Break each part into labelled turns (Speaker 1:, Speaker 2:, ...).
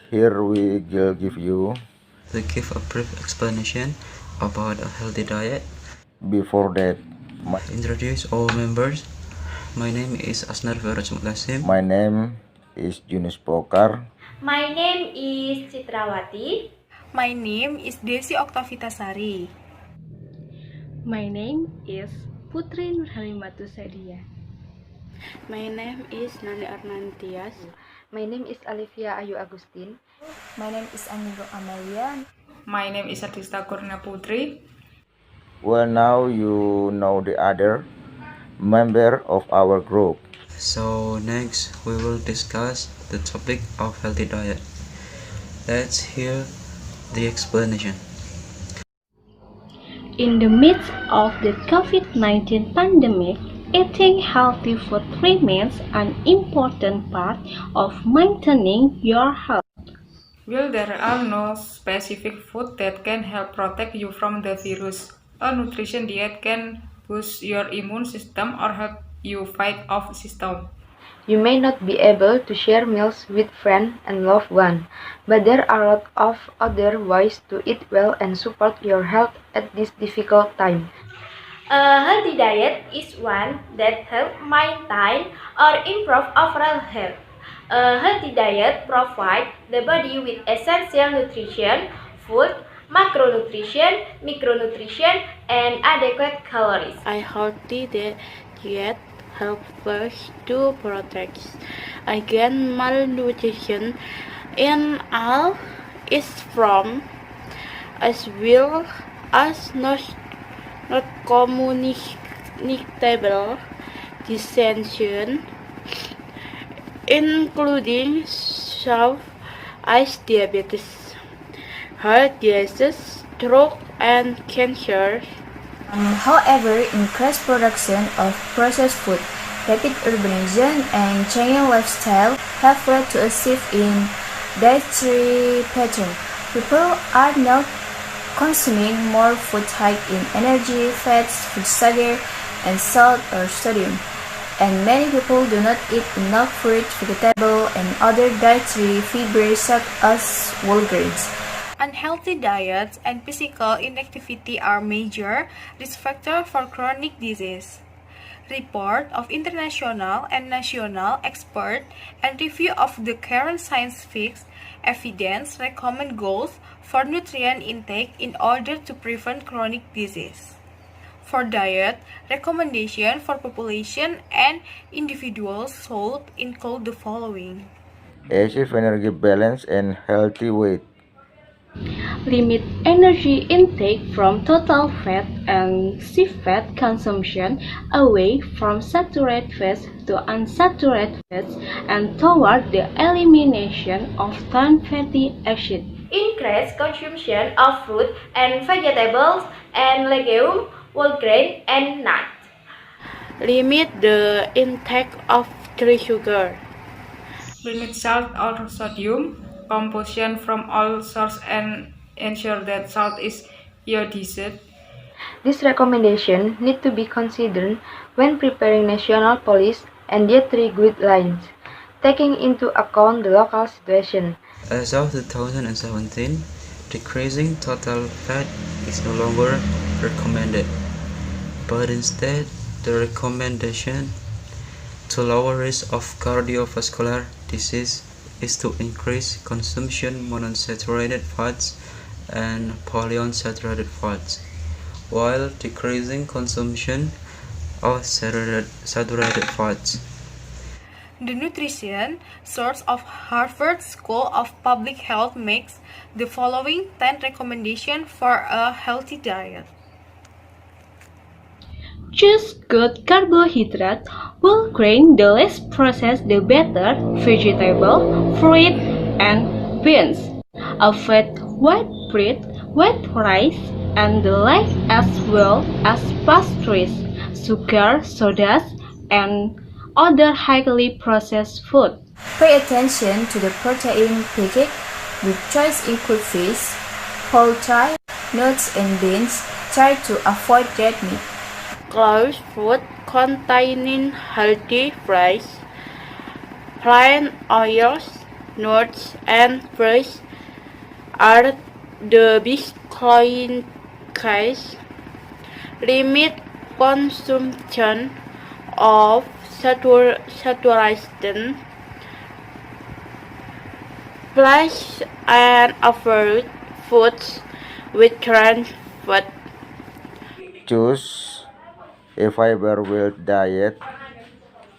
Speaker 1: here we will give you.
Speaker 2: To give a brief explanation about a healthy diet.
Speaker 1: Before that,
Speaker 2: Introduce all members. My name is Asnar Faraj Mutlasim.
Speaker 1: my name is Junis Pokar.
Speaker 3: My name is Keperawatan.
Speaker 4: My name is Desi Oktavitasari.
Speaker 5: My name is Putri Nurhalimatu Sadia.
Speaker 6: My name is Nani Arnantias.
Speaker 7: My name is Alivia Ayu Agustin.
Speaker 8: My name is Amigo Amalia.
Speaker 4: My name is Artista Kurnia Putri.
Speaker 1: Well, now you know the other member of our group.
Speaker 2: So next we will discuss the topic of healthy diet. Let's hear the explanation.
Speaker 5: In the midst of the COVID-19 pandemic, eating healthy food remains an important part of maintaining your health.
Speaker 4: Well, there are no specific food that can help protect you from the virus. A nutrition diet can boost your immune system or help you fight off symptoms.
Speaker 7: You may not be able to share meals with friends and loved ones, but there are a lot of other ways to eat well and support your health at this difficult time.
Speaker 3: A healthy diet is one that helps maintain or improve overall health. A healthy diet provides the body with essential nutrition, food, macronutrition, micronutrition, and adequate calories.
Speaker 6: A healthy diet helps to protect against malnutrition in all its forms, as well as not communicable diseases, including as diabetes, heart disease, stroke, and cancer.
Speaker 8: However, increased production of processed food, rapid urbanization, and changing lifestyle have led to a shift in dietary pattern. People are now consuming more food high in energy, fats, food sugar, and salt or sodium. And many people do not eat enough fruit, vegetable, and other dietary fibers such as whole grains.
Speaker 4: Unhealthy diets and physical inactivity are major risk factors for chronic disease. Report of international and national experts and review of the current scientific evidence recommend goals for nutrient intake in order to prevent chronic disease. For diet, recommendation for population and individuals should include the following.
Speaker 1: Achieve energy balance and healthy weight.
Speaker 5: Limit energy intake from total fat and shift fat consumption away from saturated fats to unsaturated fats and toward the elimination of trans fatty acids.
Speaker 3: Increase consumption of fruit and vegetables and legumes, whole grain, and nuts.
Speaker 6: Limit the intake of tree sugar.
Speaker 4: Limit salt or sodium composition from all sources and ensure that salt is iodized.
Speaker 7: These recommendations need to be considered when preparing national policy and dietary guidelines, taking into account the local situation.
Speaker 2: As of 2017, decreasing total fat is no longer recommended, but instead the recommendation to lower risk of cardiovascular disease is to increase consumption monounsaturated fats and polyunsaturated fats, while decreasing consumption of saturated fats.
Speaker 4: The nutrition source of Harvard School of Public Health makes the following 10 recommendations for a healthy diet.
Speaker 5: Choose good carbohydrates, whole grain, the less processed the better, vegetable, fruit, and beans. Avoid white bread, white rice, and the like, as well as pastries, sugar, sodas, and other highly processed food.
Speaker 8: Pay attention to the protein intake. Good choice include fish, poultry, nuts, and beans. Try to avoid red meat.
Speaker 6: Close food containing healthy fats, plant oils, nuts, and fruits are the big case. Limit consumption of saturated flesh and avoid foods with trans fat.
Speaker 1: Choose a fiber-rich diet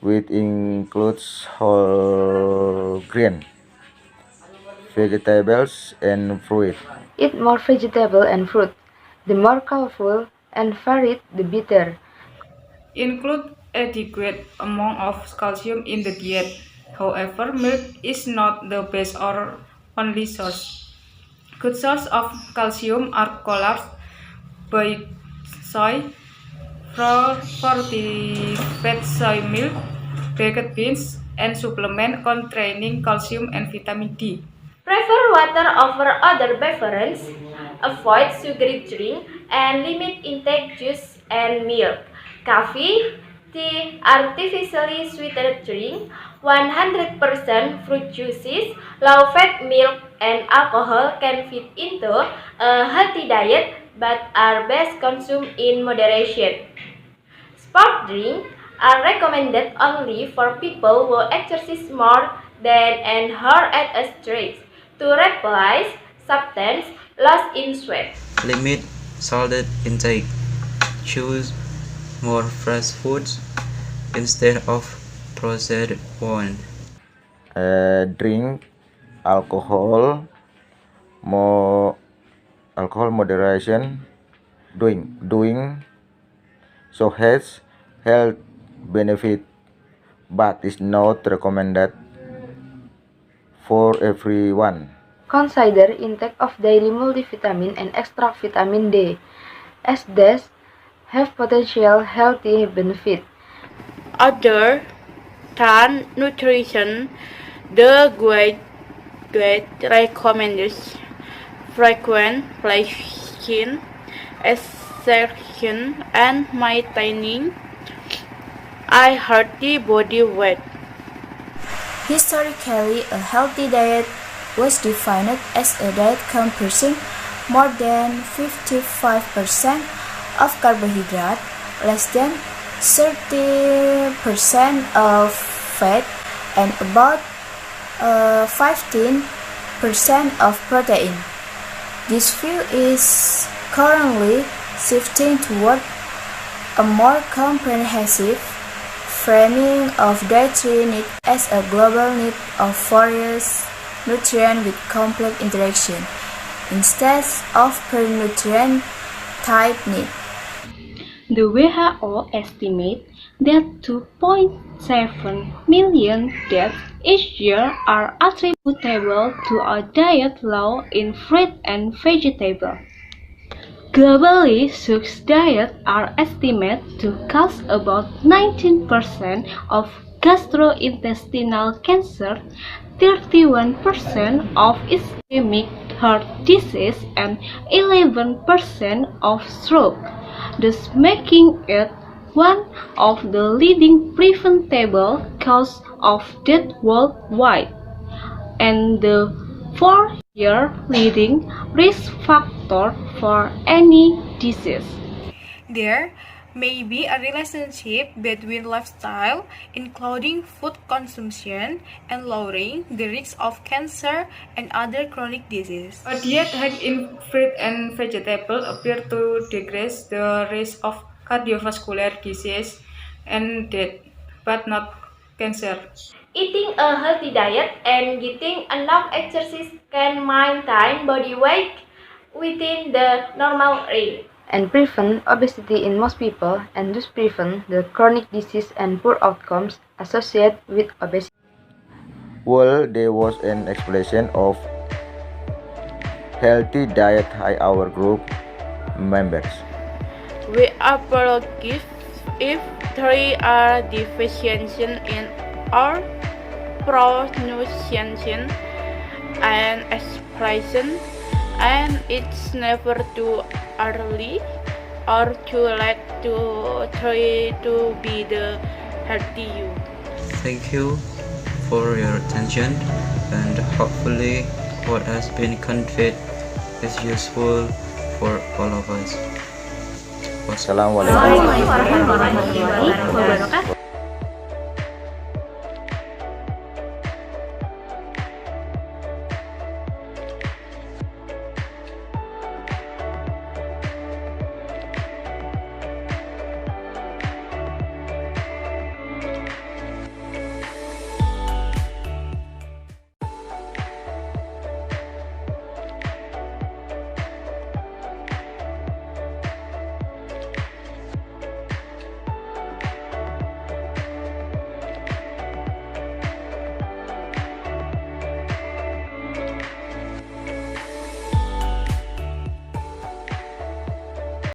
Speaker 1: which includes whole grain, vegetables, and fruit.
Speaker 7: Eat more vegetable and fruit. The more colorful and varied, the better.
Speaker 4: Include adequate amount of calcium in the diet. However, milk is not the best or only source. Good sources of calcium are colors by soy, fortified soy milk, baked beans, and supplement containing calcium and vitamin D.
Speaker 3: Prefer water over other beverages, avoid sugary drink, and limit intake juice and milk. Coffee, tea, artificially sweetened drink, 100% fruit juices, low-fat milk, and alcohol can fit into a healthy diet but are best consumed in moderation. Sport drinks are recommended only for people who exercise more than an hour at a stretch to replace substance lost in sweat.
Speaker 2: Limit salted intake. Choose more fresh foods instead of processed ones.
Speaker 1: Drink alcohol, moderation. Doing so has health benefit, but is not recommended for everyone.
Speaker 7: Consider intake of daily multivitamin and extra vitamin D, as these have potential healthy benefit.
Speaker 6: Other than nutrition, the guide recommends frequent flushing, exertion, and maintaining a healthy body weight.
Speaker 8: Historically, a healthy diet was defined as a diet consuming more than 55% of carbohydrate, less than 30% of fat, and about 15% of protein. This view is currently shifting toward a more comprehensive framing of dietary need as a global need of various nutrients with complex interaction, instead of per nutrient type need.
Speaker 5: The WHO estimates that 2.7 million deaths each year are attributable to a diet low in fruit and vegetables. Globally, such diets are estimated to cause about 19% of gastrointestinal cancer, 31% of ischemic heart disease, and 11% of stroke, thus making it one of the leading preventable causes of death worldwide, and the fourth-year leading risk factor for any disease.
Speaker 4: There may be a relationship between lifestyle, including food consumption, and lowering the risk of cancer and other chronic diseases. A diet high in fruit and vegetables appears to decrease the risk of cardiovascular disease and death, but not cancer.
Speaker 3: Eating a healthy diet and getting enough exercise can maintain body weight within the normal range
Speaker 7: And prevent obesity in most people, and thus prevent the chronic disease and poor outcomes associated with obesity.
Speaker 1: Well, there was an explanation of healthy diet by our group members.
Speaker 6: We apologize if there are deficiencies in our pronunciation and expression, and it's never too early or too late to try to be the healthy you.
Speaker 2: Thank you for your attention, and hopefully what has been conveyed is useful for all of us.
Speaker 1: Wassalamualaikum
Speaker 3: Warahmatullahi wabarakatuh.